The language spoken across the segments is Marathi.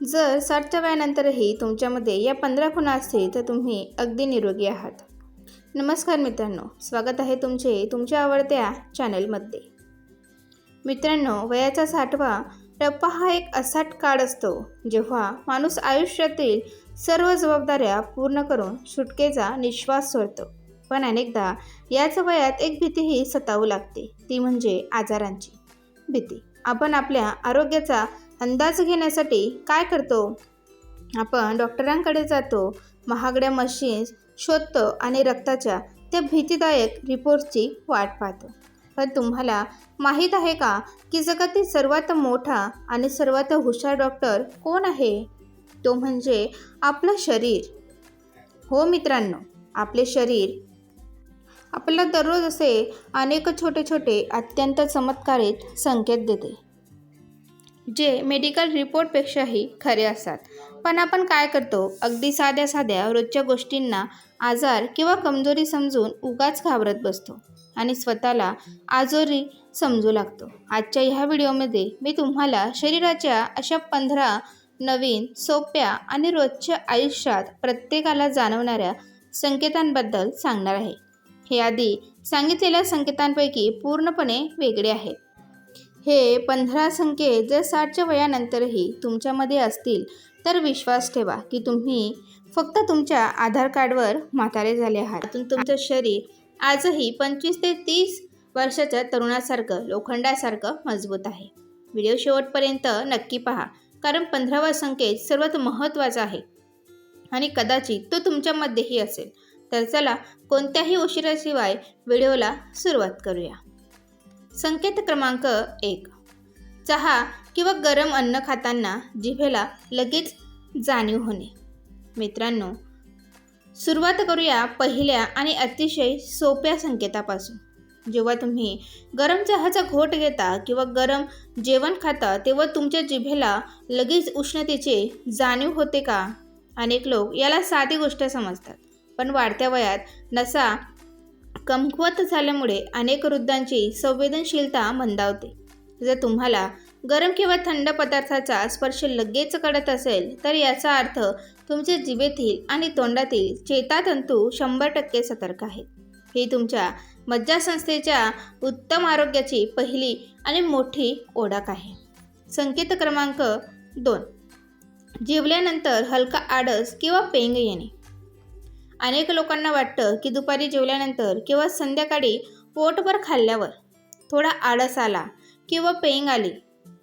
जर 60च्या वयानंतरही तुमच्यामध्ये या 15 खुणा असतील तर तुम्ही अगदी निरोगी आहात. नमस्कार मित्रांनो, स्वागत आहे तुमच्या आवडत्या चॅनलमध्ये. मित्रांनो, वयाचा 60वा टप्पा हा एक असा काळ असतो जेव्हा माणूस आयुष्यातील सर्व जबाबदाऱ्या पूर्ण करून सुटकेचा निश्वास सोडतो. पण अनेकदा याच वयात एक भीतीही सतावू लागते, ती म्हणजे आजारांची भीती. आपण आपल्या आरोग्याचा अंदाज घेण्यासाठी काय करतो? आपण डॉक्टरांकडे जातो, महागड्या मशीन्स शोधतो आणि रक्ताच्या त्या भीतीदायक रिपोर्टची वाट पाहतो. पण तुम्हाला माहीत आहे का की जगातील सर्वात मोठा आणि सर्वात हुशार डॉक्टर कोण आहे? तो म्हणजे आपलं शरीर. हो मित्रांनो, आपले शरीर आपल्याला दररोज असे अनेक छोटे छोटे अत्यंत चमत्कारिक संकेत देते, जे मेडिकल रिपोर्टपेक्षाही खरे असतात. पण आपण काय करतो? अगदी साध्या साध्या रोजच्या गोष्टींना आजार किंवा कमजोरी समजून उगाच घाबरत बसतो आणि स्वतःला आजारी समजू लागतो. आजच्या ह्या व्हिडिओमध्ये मी तुम्हाला शरीराच्या अशा 15 नवीन, सोप्या आणि रोजच्या आयुष्यात प्रत्येकाला जाणवणाऱ्या संकेतांबद्दल सांगणार आहे. हे आधी सांगितलेल्या संकेतांपैकी पूर्णपणे वेगळे आहेत. हे 15 संकेत जर 60च्या वयानंतरही तुमच्यामध्ये असतील तर विश्वास ठेवा की तुम्ही फक्त तुमच्या आधार कार्डवर म्हातारे झाले आहात. तुमचं शरीर आजही 25 ते 30 वर्षाच्या तरुणासारखं लोखंडासारखं मजबूत आहे. व्हिडिओ शेवटपर्यंत नक्की पहा, कारण 15वा संकेत सर्वात महत्त्वाचा आहे आणि कदाचित तो तुमच्यामध्येही असेल. तर चला, कोणत्याही उशिराशिवाय व्हिडिओला सुरुवात करूया. संकेत क्रमांक 1. चहा किंवा गरम अन्न खाताना जिभेला लगेच जाणीव होणे. मित्रांनो, सुरुवात करूया पहिल्या आणि अतिशय सोप्या संकेतापासून. जेव्हा तुम्ही गरम चहाचा घोट घेता किंवा गरम जेवण खाता तेव्हा तुमच्या जिभेला लगेच उष्णतेची जाणीव होते का? अनेक लोक याला साधी गोष्ट समजतात, पण वाढत्या वयात नसा कमकुवत झाल्यामुळे अनेक वृद्धांची संवेदनशीलता मंदावते. जर तुम्हाला गरम किंवा थंड पदार्थाचा स्पर्श लगेच कळत असेल तर याचा अर्थ तुमच्या जिभेतील आणि तोंडातील चेतातंतू 100% सतर्क आहेत. ही तुमच्या मज्जासंस्थेच्या उत्तम आरोग्याची पहिली आणि मोठी ओळख आहे. संकेत क्रमांक 2. जेवल्यानंतर हलका आळस किंवा पेंग येणे. अनेक लोकांना वाटतं की दुपारी जेवल्यानंतर किंवा संध्याकाळी पोटभर खाल्ल्यावर थोडा आळस आला किंवा पेंग आली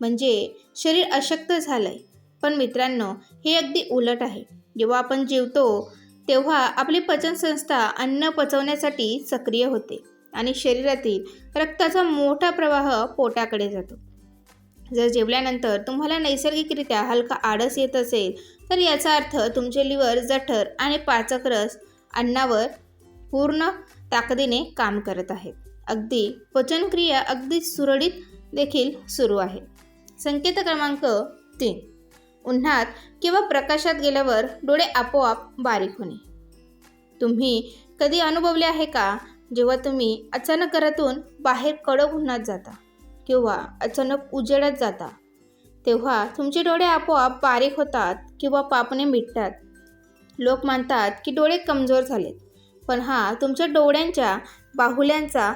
म्हणजे शरीर अशक्त झालंय. पण मित्रांनो, हे अगदी उलट आहे. जेव्हा आपण जेवतो तेव्हा आपली पचनसंस्था अन्न पचवण्यासाठी सक्रिय होते आणि शरीरातील रक्ताचा मोठा प्रवाह पोटाकडे जातो. जर जेवल्यानंतर तुम्हाला नैसर्गिकरित्या हलका आळस येत असेल तर याचा अर्थ तुमचे लिव्हर जठर आणि पाचक रस अन्नावर पूर्ण ताकदीने काम करत आहेत. अगदी पचनक्रिया अगदी सुरळीत देखील सुरू आहे. संकेत क्रमांक 3. उन्हात किंवा प्रकाशात गेल्यावर डोळे आपोआप बारीक होणे. तुम्ही कधी अनुभवले आहे का? जेव्हा तुम्ही अचानक घरातून बाहेर कडक उन्हात जाता किंवा अचानक उजेडात जाता तेव्हा तुमचे डोळे आपोआप बारीक होतात किंवा पापणे मिटतात. लोक मानतात की डोळे कमजोर झालेत, पण हा तुमच्या डोळ्यांच्या बाहुल्यांचा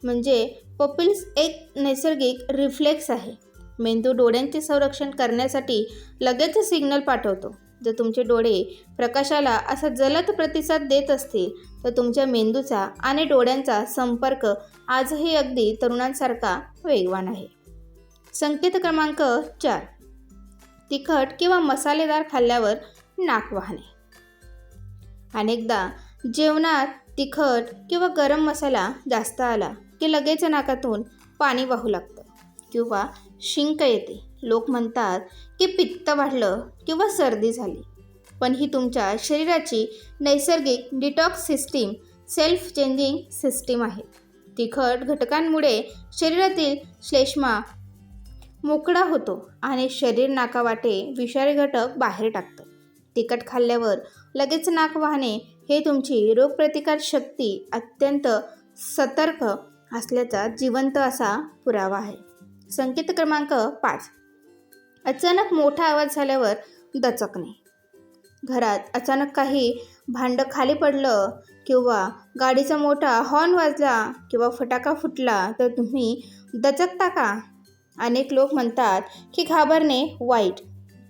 म्हणजे पपिल्स एक नैसर्गिक रिफ्लेक्स आहे. मेंदू डोळ्यांचे संरक्षण करण्यासाठी लगेच सिग्नल पाठवतो. जर तुमचे डोळे प्रकाशाला असा जलद प्रतिसाद देत असतील तर तुमच्या मेंदूचा आणि डोळ्यांचा संपर्क आजही अगदी तरुणांसारखा वेगवान आहे. संकेत क्रमांक 4. तिखट किंवा मसालेदार खाल्ल्यावर नाक वाहणे. अनेकदा जेवणात तिखट किंवा गरम मसाला जास्त आला की लगेच नाकातून पाणी वाहू लागतं किंवा शिंक येते. लोक म्हणतात की पित्त वाढलं किंवा सर्दी झाली, पण ही तुमच्या शरीराची नैसर्गिक detox system, self changing system आहे. तिखट घटकांमुळे शरीरातील श्लेष्मा मोकळा होतो आणि शरीर नाकावाटे विषारी घटक बाहेर टाकतं. तिखट खाल्ल्यावर लगेच नाक वाहणे हे तुमची रोगप्रतिकार शक्ती अत्यंत सतर्क असल्याचा जिवंत असा पुरावा आहे. संकेत क्रमांक 5. अचानक मोठा आवाज झाल्यावर दचकणे, घरात अचानक काही भांडं खाली पडलं किंवा गाडीचा मोठा हॉर्न वाजला किंवा फटाका फुटला तर तुम्ही दचकता का? अनेक लोक म्हणतात की घाबरणे वाईट,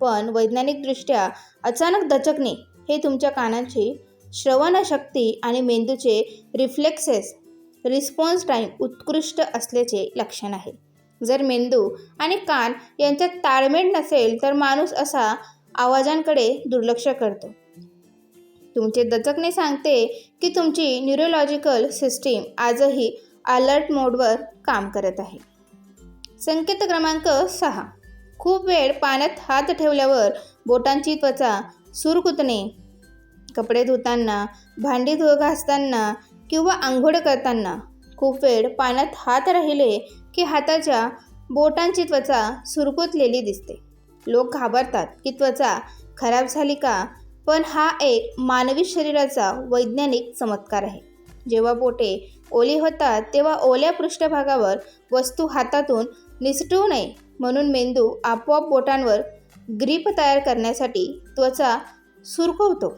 पण वैज्ञानिकदृष्ट्या अचानक दचकणे हे तुमच्या कानाची श्रवणशक्ती आणि मेंदूचे रिस्पॉन्स टाईम उत्कृष्ट असल्याचे लक्षण आहे. जर मेंदू आणि कान यांच्यात ताळमेळ नसेल तर माणूस असा आवाजांकडे दुर्लक्ष करतो. तुमचे दचकणे सांगते की तुमची न्यूरोलॉजिकल सिस्टीम आजही अलर्ट मोडवर काम करत आहे. संकेत क्रमांक 6. खूप वेळ पाण्यात हात ठेवल्यावर बोटांची त्वचा सुरकुतणे. कपडे धुताना, भांडी घासताना किंवा आंघोळ करताना खूप वेळ पाण्यात हात राहिले की हाताच्या बोटांची त्वचा सुरकुतलेली दिसते. लोक घाबरतात की त्वचा खराब झाली का, पण हा एक मानवी शरीराचा वैज्ञानिक चमत्कार आहे. जेव्हा बोटे ओली होतात तेव्हा ओल्या पृष्ठभागावर वस्तू हातातून निसटू नये म्हणून मेंदू आपोआप बोटांवर ग्रीप तयार करण्यासाठी त्वचा सुरकवतो.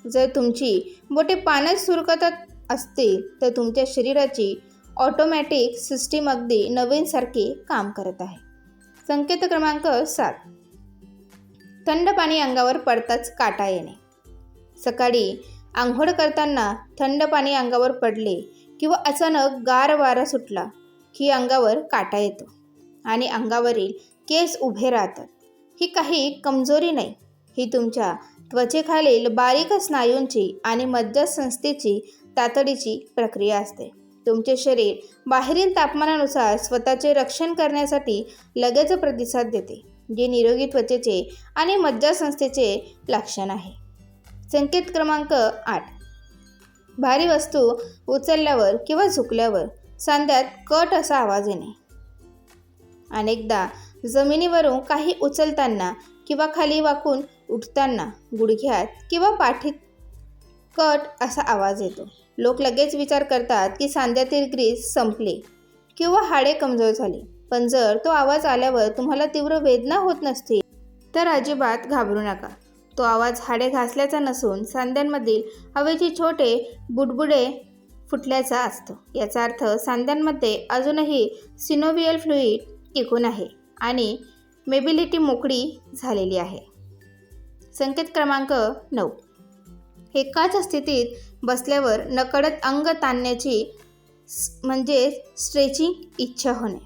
जर तुमची बोटे पाण्यात सुरकतत असतील तर तुमच्या शरीराची ऑटोमॅटिक सिस्टीम अगदी नवीनसारखी काम करत आहे. संकेत क्रमांक 7. थंड पाणी अंगावर पडताच काटा येणे. सकाळी आंघोळ करताना थंड पाणी अंगावर पडले किंवा अचानक गार वारा सुटला की अंगावर काटा येतो आणि अंगावरील केस उभे राहतात. ही काही कमजोरी नाही, ही तुमच्या त्वचेखालील बारीक स्नायूंची आणि मज्जासंस्थेची तातडीची प्रक्रिया असते. तुमचे शरीर बाहेरील तापमानानुसार स्वतःचे रक्षण करण्यासाठी लगेच प्रतिसाद देते, जे निरोगी त्वचेचे आणि मज्जासंस्थेचे लक्षण आहे. संकेत क्रमांक 8. भारी वस्तू उचलल्यावर किंवा झुकल्यावर सांध्यात कट असा आवाज येणे. अनेकदा जमिनीवरून काही उचलताना किंवा खाली वाकून उठताना गुडघ्यात किंवा पाठीत कट असा आवाज येतो. लोक लगेच विचार करतात की सांध्यातील ग्रीस संपले किंवा हाडे कमजोर झाली, पण जर तो आवाज आल्यावर तुम्हाला तीव्र वेदना होत नसतील तर अजिबात घाबरू नका. तो आवाज हाडे घासल्याचा नसून सांध्यांमधील हवेचे छोटे बुडबुडे फुटल्याचा असतो. याचा अर्थ सांध्यांमध्ये अजूनही सिनोव्हियल फ्लुइड टिकून आहे आणि मोबिलिटी मोकळी झालेली आहे. संकेत क्रमांक 9. एकाच स्थितीत बसल्यावर नकळत अंग ताणण्याची म्हणजे स्ट्रेचिंग इच्छा होणे.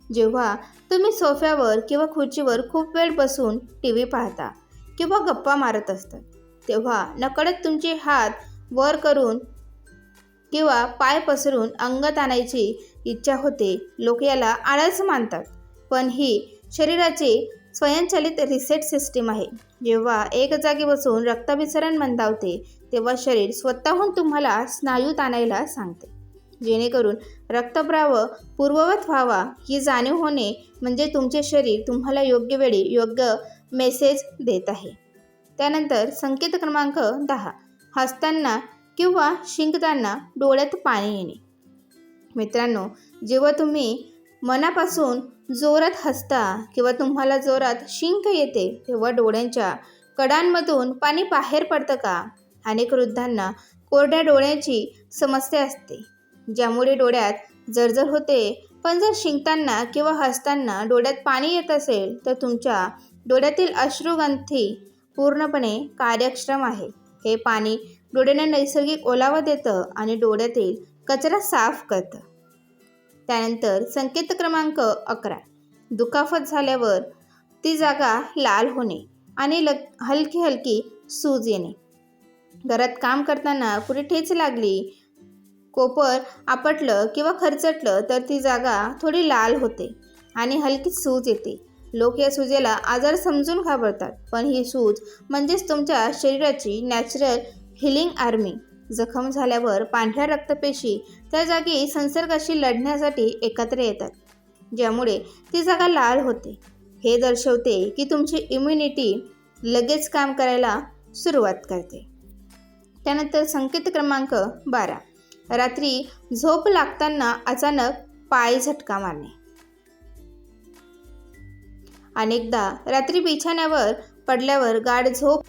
जेव्हा तुम्ही सोफ्यावर किंवा खुर्चीवर खूप वेळ बसून टीव्ही पाहता किंवा गप्पा मारत असतात तेव्हा नकळत तुमचे हात वर करून किंवा पाय पसरून अंग ताणायची इच्छा होते. लोक याला आळस मानतात, पण ही शरीराची स्वयंचलित रिसेट सिस्टीम आहे. जेव्हा एक जागी बसून रक्ताभिसरण मंदावते तेव्हा शरीर स्वतःहून तुम्हाला स्नायू ताणायला सांगते, जेणेकरून रक्तप्रवाह पूर्ववत व्हावा. ही जाणीव होणे म्हणजे तुमचे शरीर तुम्हाला योग्य वेळी योग्य मेसेज देत आहे. त्यानंतर संकेत क्रमांक 10. हसताना किंवा शिंकताना डोळ्यात पाणी येणे. मित्रांनो, जेव्हा तुम्ही मनापासून जोरात हसता किंवा तुम्हाला जोरात शिंक येते तेव्हा डोळ्यांच्या कडांमधून पाणी बाहेर पडतं का? अनेक वृद्धांना कोरड्या डोळ्याची समस्या असते, ज्यामुळे डोळ्यात जर्जर होते. पण जर शिंकताना किंवा हसताना डोळ्यात पाणी येत असेल तर तुमच्या डोळ्यातील अश्रुग्रंथी पूर्णपणे कार्यक्षम आहे. हे पाणी डोळ्यांना नैसर्गिक ओलावा देतं आणि डोळ्यातील कचरा साफ करतं. त्यानंतर संकेत क्रमांक 11. दुखापत झाल्यावर ती जागा लाल होणे आणि हलकी हलकी सूज येणे. घरात काम करताना पुढे ठेच लागली, कोपर आपटलं किंवा खरचटलं तर ती जागा थोडी लाल होते आणि हलकी सूज येते. लोक या सुजेला आजार समजून घाबरतात, पण ही सूज म्हणजेच तुमच्या शरीराची नॅचरल हिलिंग आर्मी. जखम झाल्यावर पांढऱ्या रक्तपेशी त्या जागी संसर्गाशी लढण्यासाठी एकत्र येतात, ज्यामुळे ती जागा लाल होते. हे दर्शवते की तुमची इम्युनिटी लगेच काम करायला सुरुवात करते. त्यानंतर संकेत क्रमांक 12. रात्री झोप लागताना अचानक पाय झटका मारणे. अनेकदा रात्री बिछाण्यावर पडल्यावर गाढ झोप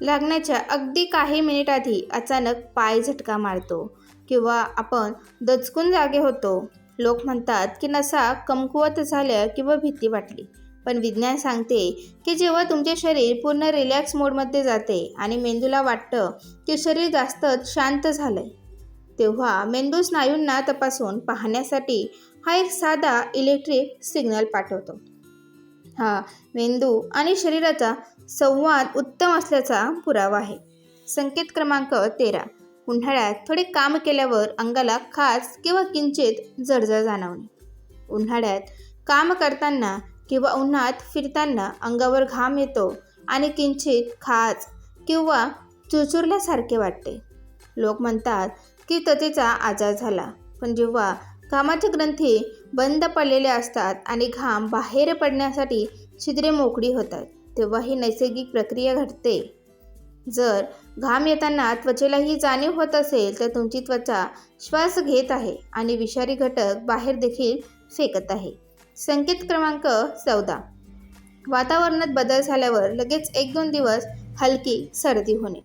लागण्याच्या अगदी काही मिनिट आधी अचानक पाय झटका मारतो किंवा आपण दचकून जागे होतो. लोक म्हणतात की नसा कमकुवत झाल्या किंवा भीती वाटली, पण विज्ञान सांगते की जेव्हा तुमचे शरीर पूर्ण रिलॅक्स मोडमध्ये जाते आणि मेंदूला वाटतं की शरीर जास्तच शांत झालंय, तेव्हा मेंदू स्नायूंना तपासून पाहण्यासाठी हा एक साधा इलेक्ट्रिक सिग्नल पाठवतो. हा मेंदू आणि शरीराचा संवाद उत्तम असल्याचा पुरावा आहे. संकेत क्रमांक 13. उन्हाळ्यात थोडे काम केल्यावर अंगाला खाज किंवा किंचित जळजळ जाणवणे. उन्हाळ्यात काम करताना किंवा उन्हात फिरताना अंगावर घाम येतो आणि किंचित खाज किंवा चुरचुरल्यासारखे वाटते. लोक म्हणतात की त्वचेचा आजार झाला, पण जेव्हा घामाच्या ग्रंथी बंद पडलेल्या असतात आणि घाम बाहेर पडण्यासाठी छिद्रे मोकळी होतात, तेव्हा ही नैसर्गिक प्रक्रिया घडते. जर घाम येताना त्वचेला ही जाणीव होत असेल तर तुमची त्वचा श्वास घेत आहे आणि विषारी घटक बाहेर देखील फेकत आहे. संकेत क्रमांक 14. वातावरणात बदल झाल्यावर लगेच 1-2 दिवस हलकी सर्दी होणे.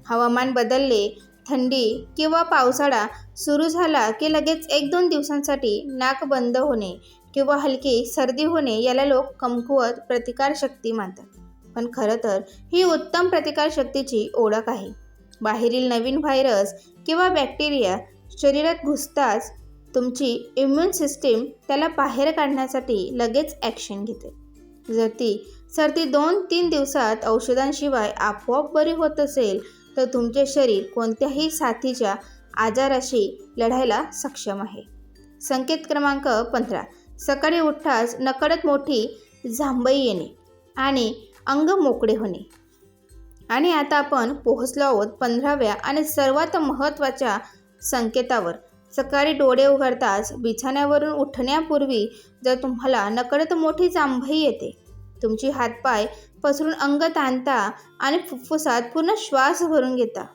हवामान बदलले, थंडी किंवा पावसाळा सुरू झाला की लगेच 1-2 दिवसांसाठी नाक बंद होणे किंवा हलकी सर्दी होणे याला लोक कमकुवत प्रतिकारशक्ती मानतात. पण खरं तर ही उत्तम प्रतिकारशक्तीची ओळख आहे. बाहेरील नवीन व्हायरस किंवा बॅक्टेरिया शरीरात घुसताच तुमची इम्युन सिस्टीम त्याला बाहेर काढण्यासाठी लगेच ॲक्शन घेते. जर ती सर्दी 2-3 दिवसात औषधांशिवाय आपोआप बरी होत असेल तर तुमचे शरीर कोणत्याही साथीच्या आजाराशी लढायला सक्षम आहे. संकेत क्रमांक 15. सकाळी उठताच नकळत मोठी झांबई येणे आणि अंग मोकळे होणे. आणि आता आपण पोहोचलो आहोत 15व्या आणि सर्वात महत्त्वाच्या संकेतावर. सकाळी डोळे उघडताच बिछाण्यावरून उठण्यापूर्वी जर तुम्हाला नकळत मोठी जांभई येते, तुमची हातपाय पसरून अंग ताणता आणि फुफ्फुसात पूर्ण श्वास भरून घेता,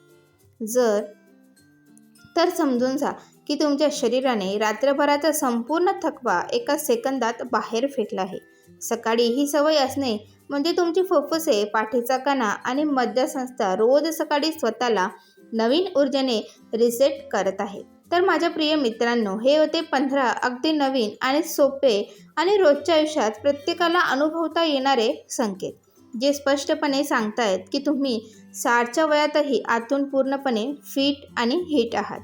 तर समजून जा की तुमच्या शरीराने रात्रभराचा संपूर्ण थकवा एका सेकंदात बाहेर फेकला आहे. सकाळी ही सवय असणे म्हणजे तुमची फुफ्फुसे, पाठीचा कणा आणि मज्जासंस्था रोज सकाळी स्वतःला नवीन ऊर्जेने रिसेट करत आहेत. तर माझ्या प्रिय मित्रांनो, हे होते 15 अगदी नवीन आणि सोपे आणि रोजच्या आयुष्यात प्रत्येकाला अनुभवता येणारे संकेत, जे स्पष्टपणे सांगतायत की तुम्ही 60च्या वयातही आतून पूर्णपणे फिट आणि हिट आहात.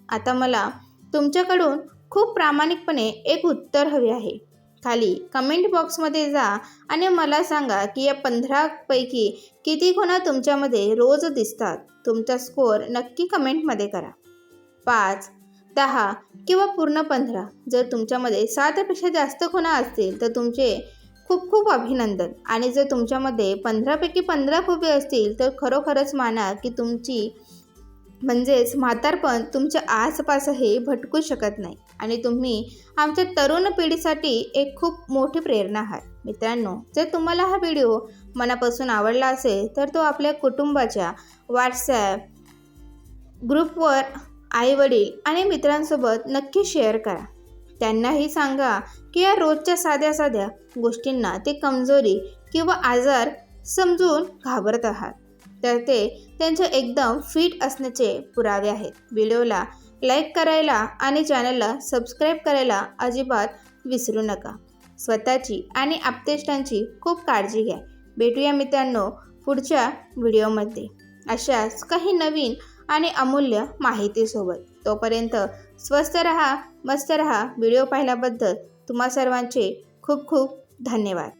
आता मला तुमच्याकडून खूप प्रामाणिकपणे एक उत्तर हवे आहे. खाली कमेंट बॉक्समध्ये जा आणि मला सांगा की या 15 पैकी किती खुणा तुमच्यामध्ये रोज दिसतात. तुमचा स्कोअर नक्की कमेंटमध्ये करा. 5, 10 किंवा पूर्ण 15. जर तुमच्यामध्ये 7पेक्षा जास्त खुणा असतील तर तुमचे खूप खूप अभिनंदन. आणि जर तुमच्यामध्ये 15 पैकी 15 खुबे असतील तर खरोखरच माना की तुमची म्हणजेच म्हातारपण तुमच्या आसपासही भटकू शकत नाही आणि तुम्ही आमच्या तरुण पिढीसाठी एक खूप मोठी प्रेरणा आहात. मित्रांनो, जर तुम्हाला हा व्हिडिओ मनापासून आवडला असेल तर तो आपल्या कुटुंबाच्या व्हॉट्सॲप ग्रुपवर आईवडील आणि मित्रांसोबत नक्की शेअर करा. त्यांनाही सांगा की या रोजच्या साध्या साध्या गोष्टींना ते कमजोरी किंवा आजार समजून घाबरत आहात, तर ते त्यांचे एकदम फिट असण्याचे पुरावे आहेत. व्हिडिओला लाईक करायला आणि चॅनलला सबस्क्राईब करायला अजिबात विसरू नका. स्वतःची आणि आप्तेष्टांची खूप काळजी घ्या. भेटूया मित्रांनो पुढच्या व्हिडिओमध्ये अशाच काही नवीन आणि अमूल्य माहितीसोबत. तोपर्यंत स्वस्थ रहा, मस्त रहा. व्हिडिओ पाहिल्याबद्दल तुम्हा सर्वांचे खूप खूप धन्यवाद.